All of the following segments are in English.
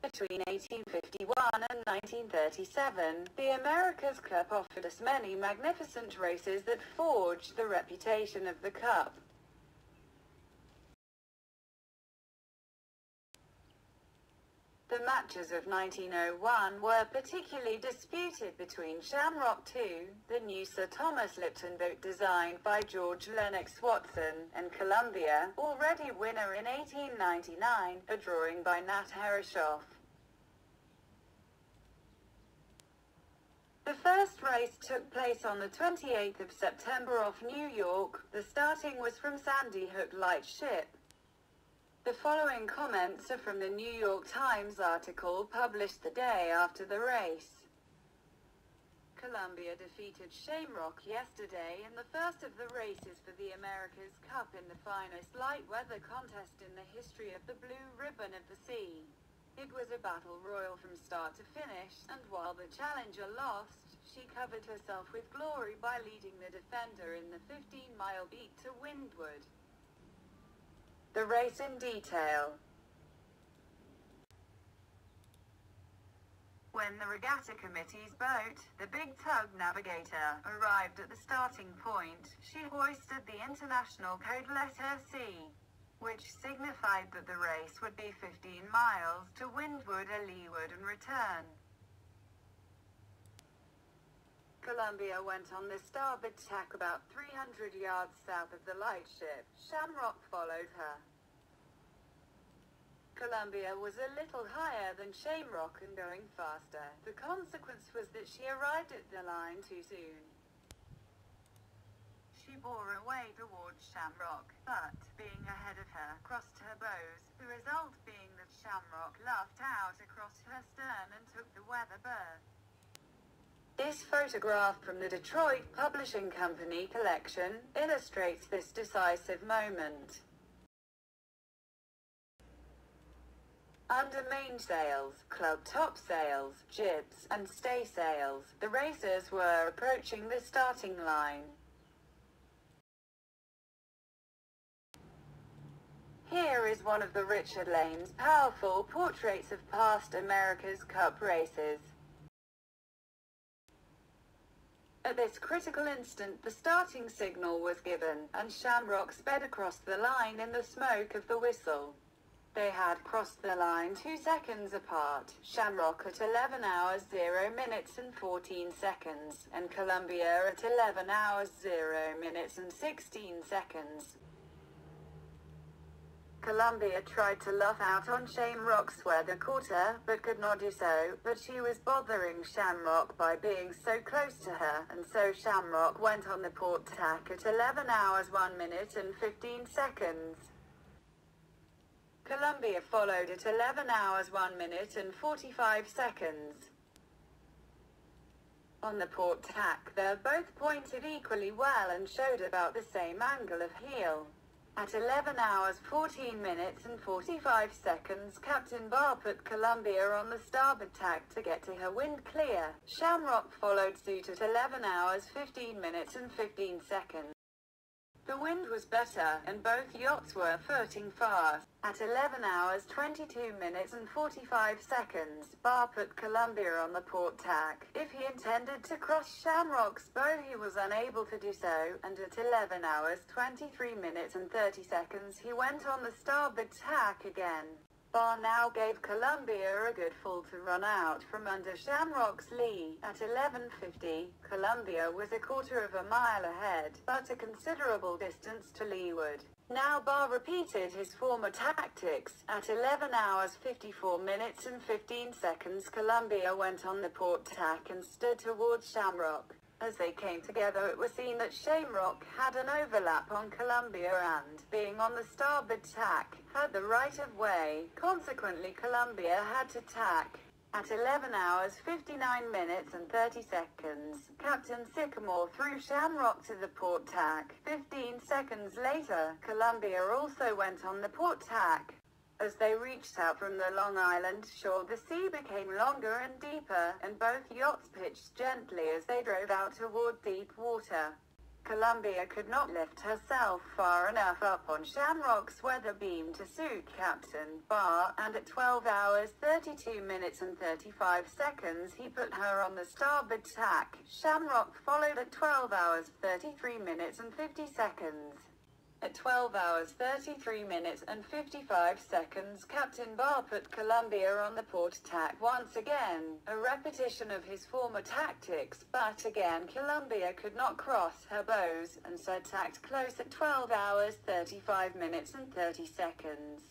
Between 1851 and 1937, the America's Cup offered us many magnificent races that forged the reputation of the Cup. The matches of 1901 were particularly disputed between Shamrock II, the new Sir Thomas Lipton boat designed by George Lennox Watson, and Columbia, already winner in 1899, a drawing by Nat Herreshoff. The first race took place on the 28th of September off New York. The starting was from Sandy Hook Lightship. The following comments are from the New York Times article published the day after the race. Columbia defeated Shamrock yesterday in the first of the races for the America's Cup in the finest light weather contest in the history of the Blue Ribbon of the Sea. It was a battle royal from start to finish, and while the challenger lost, she covered herself with glory by leading the defender in the 15-mile beat to windward. The race in detail. When the regatta committee's boat, the Big Tug Navigator, arrived at the starting point, she hoisted the international code letter C, which signified that the race would be 15 miles to windward or leeward and return. Columbia went on the starboard tack about 300 yards south of the lightship. Shamrock followed her. Columbia was a little higher than Shamrock and going faster. The consequence was that she arrived at the line too soon. She bore away towards Shamrock, but, being ahead of her, crossed her bows, the result being that Shamrock luffed out across her stern and took the weather berth. This photograph from the Detroit Publishing Company collection illustrates this decisive moment. Under mainsails, club topsails, jibs, and staysails, the racers were approaching the starting line. Here is one of the Richard Lane's powerful portraits of past America's Cup races. At this critical instant the starting signal was given, and Shamrock sped across the line in the smoke of the whistle. They had crossed the line 2 seconds apart, Shamrock at 11 hours 0 minutes and 14 seconds, and Columbia at 11 hours 0 minutes and 16 seconds. Columbia tried to luff out on Shamrock's weather quarter, but could not do so, but she was bothering Shamrock by being so close to her, and so Shamrock went on the port tack at 11 hours 1 minute and 15 seconds. Columbia followed at 11 hours 1 minute and 45 seconds. On the port tack, they both pointed equally well and showed about the same angle of heel. At 11 hours 14 minutes and 45 seconds, Captain Barr put Columbia on the starboard tack to get to her wind clear. Shamrock followed suit at 11 hours 15 minutes and 15 seconds. The wind was better, and both yachts were footing fast. At 11 hours 22 minutes and 45 seconds, Barr put Columbia on the port tack. If he intended to cross Shamrock's bow, he was unable to do so, and at 11 hours 23 minutes and 30 seconds he went on the starboard tack again. Barr now gave Columbia a good full to run out from under Shamrock's lee. At 11:50, Columbia was a quarter of a mile ahead, but a considerable distance to leeward. Now Barr repeated his former tactics. At 11 hours 54 minutes and 15 seconds, Columbia went on the port tack and stood towards Shamrock. As they came together, it was seen that Shamrock had an overlap on Columbia and, being on the starboard tack, had the right of way. Consequently, Columbia had to tack. At 11 hours 59 minutes and 30 seconds, Captain Sycamore threw Shamrock to the port tack. 15 seconds later, Columbia also went on the port tack. As they reached out from the Long Island shore, the sea became longer and deeper, and both yachts pitched gently as they drove out toward deep water. Columbia could not lift herself far enough up on Shamrock's weather beam to suit Captain Barr, and at 12 hours 32 minutes and 35 seconds he put her on the starboard tack. Shamrock followed at 12 hours 33 minutes and 50 seconds. At 12 hours 33 minutes and 55 seconds, Captain Barr put Columbia on the port tack once again, a repetition of his former tactics, but again Columbia could not cross her bows, and so tacked close at 12 hours 35 minutes and 30 seconds.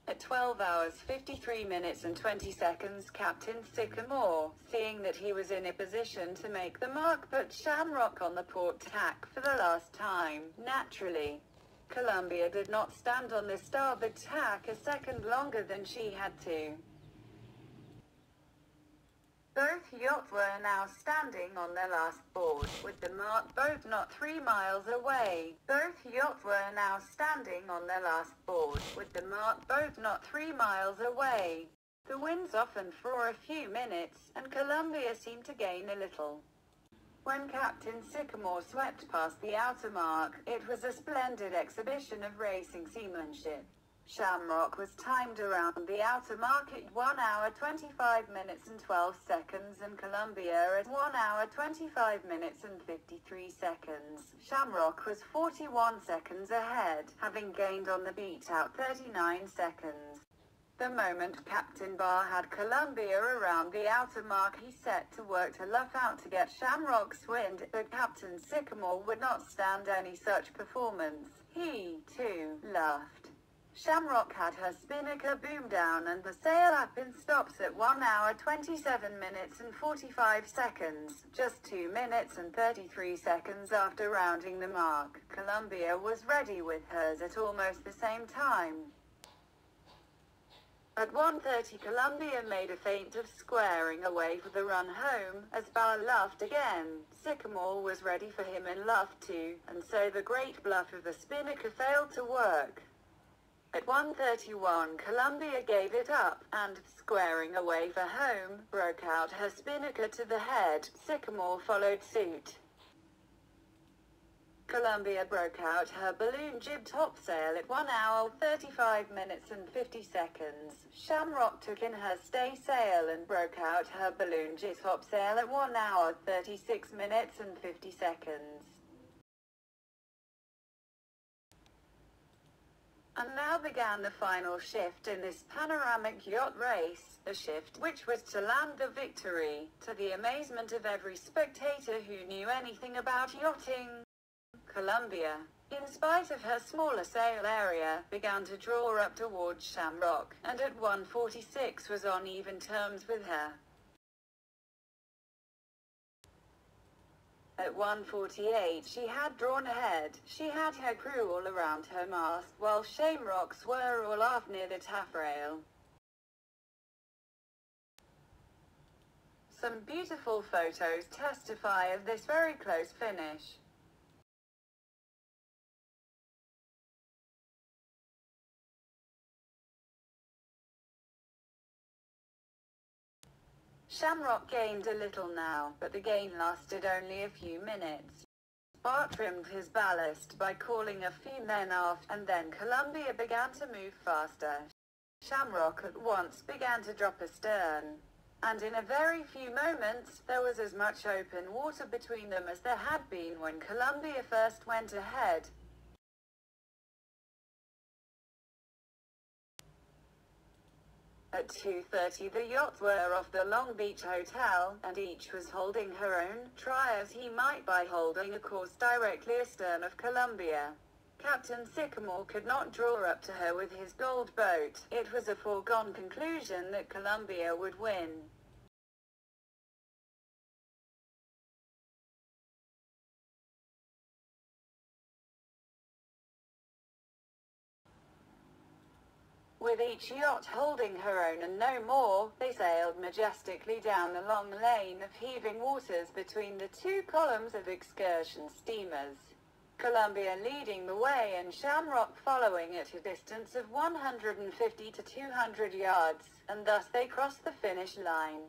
At 12 hours 53 minutes and 20 seconds, Captain Sycamore, seeing that he was in a position to make the mark, put Shamrock on the port tack for the last time. Naturally, Columbia did not stand on the starboard tack a second longer than she had to. Both yachts were now standing on their last board, with the mark boat not 3 miles away. Both yachts were now standing on their last board, with the mark boat not 3 miles away. The winds softened for a few minutes, and Columbia seemed to gain a little. When Captain Sycamore swept past the outer mark, it was a splendid exhibition of racing seamanship. Shamrock was timed around the outer mark at 1 hour 25 minutes and 12 seconds and Columbia at 1 hour 25 minutes and 53 seconds. Shamrock was 41 seconds ahead, having gained on the beat out 39 seconds. The moment Captain Barr had Columbia around the outer mark, he set to work to luff out to get Shamrock's wind, but Captain Sycamore would not stand any such performance. He, too, luffed. Shamrock had her spinnaker boom down and the sail up in stops at 1 hour 27 minutes and 45 seconds, just 2 minutes and 33 seconds after rounding the mark. Columbia was ready with hers at almost the same time. At 1:30 Columbia made a feint of squaring away for the run home, as Barr luffed again. Sycamore was ready for him and luffed too, and so the great bluff of the spinnaker failed to work. At 1:31 Columbia gave it up, and, squaring away for home, broke out her spinnaker to the head. Sycamore followed suit. Columbia broke out her balloon jib topsail at 1 hour 35 minutes and 50 seconds. Shamrock took in her staysail and broke out her balloon jib topsail at 1 hour 36 minutes and 50 seconds. And now began the final shift in this panoramic yacht race, a shift which was to land the victory, to the amazement of every spectator who knew anything about yachting. Columbia, in spite of her smaller sail area, began to draw up towards Shamrock, and at 1:46 was on even terms with her. At 1:48 she had drawn ahead. She had her crew all around her mast, while Shamrock's were all aft near the taffrail. Some beautiful photos testify of this very close finish. Shamrock gained a little now, but the gain lasted only a few minutes. Barr trimmed his ballast by calling a few men aft, and then Columbia began to move faster. Shamrock at once began to drop astern, and in a very few moments there was as much open water between them as there had been when Columbia first went ahead. At 2:30 the yachts were off the Long Beach Hotel, and each was holding her own, try as he might by holding a course directly astern of Columbia. Captain Sycamore could not draw up to her with his gold boat. It was a foregone conclusion that Columbia would win. With each yacht holding her own and no more, they sailed majestically down the long lane of heaving waters between the two columns of excursion steamers, Columbia leading the way and Shamrock following at a distance of 150 to 200 yards, and thus they crossed the finish line.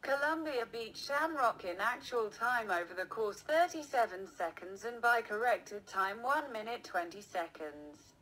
Columbia Beach Shamrock in actual time over the course 37 seconds and by corrected time 1 minute 20 seconds.